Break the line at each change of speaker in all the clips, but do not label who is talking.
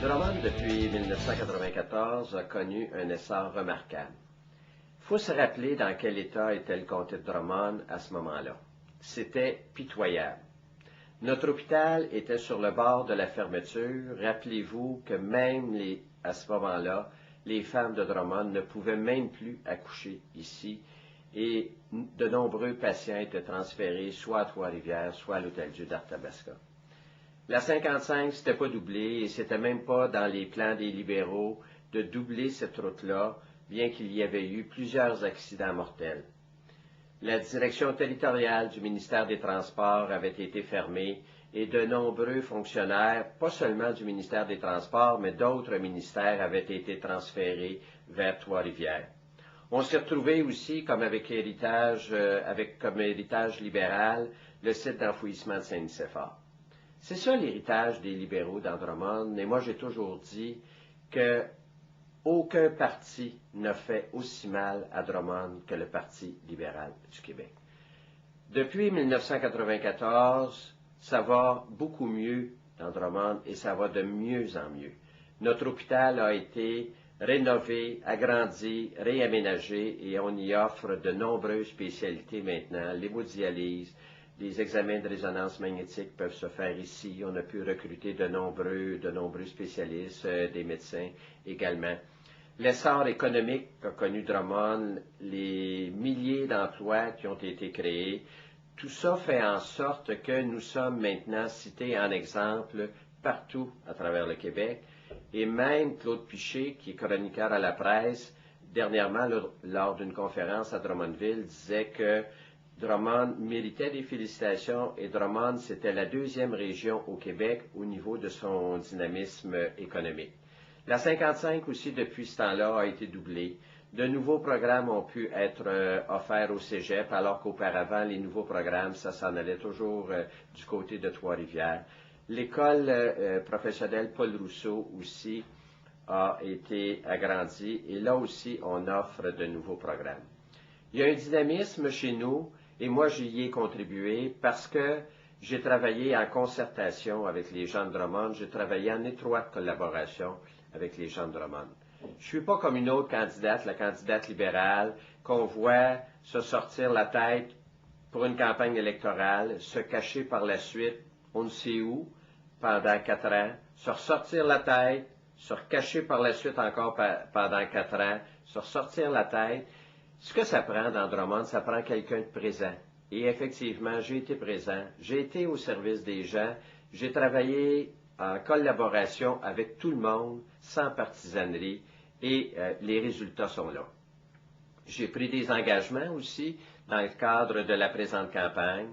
Drummond, depuis 1994, a connu un essor remarquable. Il faut se rappeler dans quel état était le comté de Drummond à ce moment-là. C'était pitoyable. Notre hôpital était sur le bord de la fermeture. Rappelez-vous que même à ce moment-là, les femmes de Drummond ne pouvaient même plus accoucher ici et de nombreux patients étaient transférés soit à Trois-Rivières, soit à l'Hôtel-Dieu d'Arthabasca. La 55 s'était pas doublée et c'était même pas dans les plans des libéraux de doubler cette route-là, bien qu'il y avait eu plusieurs accidents mortels. La direction territoriale du ministère des Transports avait été fermée et de nombreux fonctionnaires, pas seulement du ministère des Transports, mais d'autres ministères avaient été transférés vers Trois-Rivières. On s'est retrouvé aussi, comme comme héritage libéral, le site d'enfouissement de Saint-Nicéphore. C'est ça l'héritage des libéraux dans Drummond, et moi j'ai toujours dit que aucun parti n'a fait aussi mal à Drummond que le Parti libéral du Québec. Depuis 1994, ça va beaucoup mieux dans Drummond et ça va de mieux en mieux. Notre hôpital a été rénové, agrandi, réaménagé et on y offre de nombreuses spécialités maintenant, l'hémodialyse, les examens de résonance magnétique peuvent se faire ici. On a pu recruter de nombreux spécialistes, des médecins également. L'essor économique qu'a connu Drummond, les milliers d'emplois qui ont été créés, tout ça fait en sorte que nous sommes maintenant cités en exemple partout à travers le Québec. Et même Claude Piché, qui est chroniqueur à la presse, dernièrement, lors d'une conférence à Drummondville, disait que Drummond méritait des félicitations et Drummond, c'était la deuxième région au Québec au niveau de son dynamisme économique. La 55 aussi, depuis ce temps-là, a été doublée. De nouveaux programmes ont pu être offerts au cégep, alors qu'auparavant, les nouveaux programmes, ça s'en allait toujours du côté de Trois-Rivières. L'école professionnelle Paul Rousseau aussi a été agrandie et là aussi, on offre de nouveaux programmes. Il y a un dynamisme chez nous et moi, j'y ai contribué parce que j'ai travaillé en concertation avec les gens de Drummond, j'ai travaillé en étroite collaboration avec les gens de Drummond. Je ne suis pas comme une autre candidate, la candidate libérale, qu'on voit se sortir la tête pour une campagne électorale, se cacher par la suite, on ne sait où, pendant 4 ans, se ressortir la tête, se recacher par la suite encore pendant 4 ans, se ressortir la tête. Ce que ça prend dans Drummond, ça prend quelqu'un de présent. Et effectivement, j'ai été présent, j'ai été au service des gens, j'ai travaillé en collaboration avec tout le monde, sans partisanerie, et les résultats sont là. J'ai pris des engagements aussi dans le cadre de la présente campagne.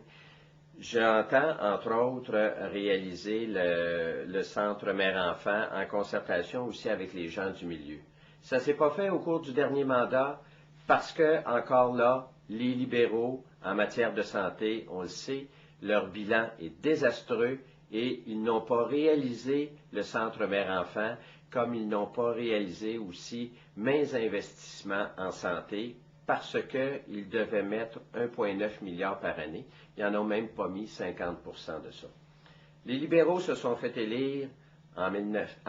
J'entends, entre autres, réaliser le centre mère-enfant en concertation aussi avec les gens du milieu. Ça ne s'est pas fait au cours du dernier mandat parce que, encore là, les libéraux, en matière de santé, on le sait, leur bilan est désastreux et ils n'ont pas réalisé le centre mère-enfant comme ils n'ont pas réalisé aussi maints investissements en santé parce qu'ils devaient mettre 1,9 milliard par année. Ils n'en ont même pas mis 50 de ça. Les libéraux se sont fait élire en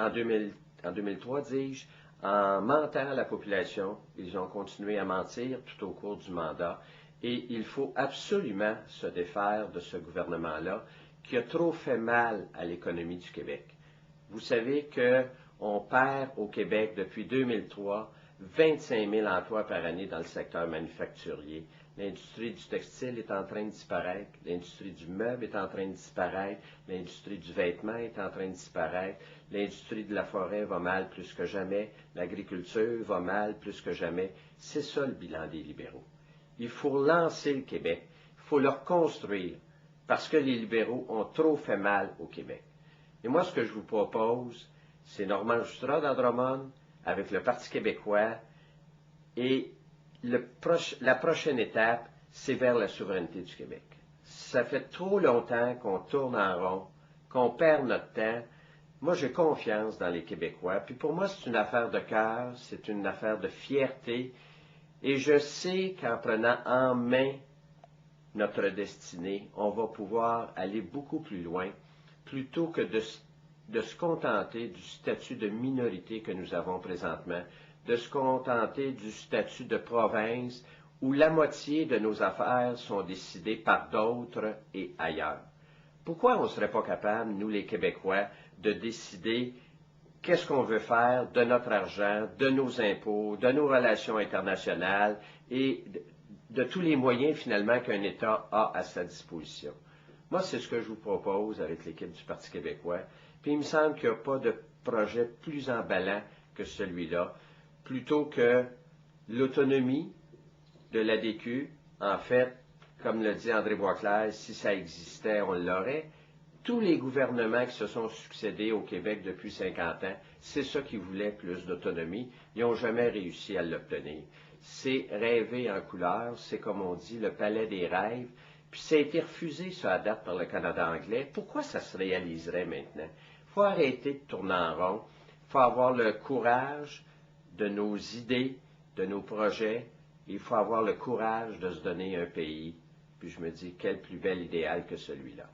2003, dis-je, en mentant à la population. Ils ont continué à mentir tout au cours du mandat. Et il faut absolument se défaire de ce gouvernement-là qui a trop fait mal à l'économie du Québec. Vous savez qu'on perd au Québec depuis 2003 25 000 emplois par année dans le secteur manufacturier. L'industrie du textile est en train de disparaître, l'industrie du meuble est en train de disparaître, l'industrie du vêtement est en train de disparaître, l'industrie de la forêt va mal plus que jamais, l'agriculture va mal plus que jamais. C'est ça le bilan des libéraux. Il faut lancer le Québec, il faut le reconstruire, parce que les libéraux ont trop fait mal au Québec. Et moi, ce que je vous propose, c'est Normand Jutra dans Drummond, avec le Parti québécois, et la prochaine étape, c'est vers la souveraineté du Québec. Ça fait trop longtemps qu'on tourne en rond, qu'on perd notre temps. Moi, j'ai confiance dans les Québécois, puis pour moi, c'est une affaire de cœur, c'est une affaire de fierté, et je sais qu'en prenant en main notre destinée, on va pouvoir aller beaucoup plus loin, plutôt que de de se contenter du statut de minorité que nous avons présentement, de se contenter du statut de province où la moitié de nos affaires sont décidées par d'autres et ailleurs. Pourquoi on ne serait pas capable, nous les Québécois, de décider qu'est-ce qu'on veut faire de notre argent, de nos impôts, de nos relations internationales et de tous les moyens finalement qu'un État a à sa disposition? Moi, c'est ce que je vous propose avec l'équipe du Parti québécois. Puis il me semble qu'il n'y a pas de projet plus emballant que celui-là, plutôt que l'autonomie de l'ADQ. En fait, comme le dit André Boisclair, si ça existait, on l'aurait. Tous les gouvernements qui se sont succédés au Québec depuis 50 ans, c'est ça qu'ils voulaient, plus d'autonomie. Ils n'ont jamais réussi à l'obtenir. C'est rêver en couleur, c'est comme on dit, le palais des rêves. Puis ça a été refusé, ça, à date, par le Canada anglais. Pourquoi ça se réaliserait maintenant? Il faut arrêter de tourner en rond. Il faut avoir le courage de nos idées, de nos projets. Il faut avoir le courage de se donner un pays. Puis je me dis, quel plus bel idéal que celui-là.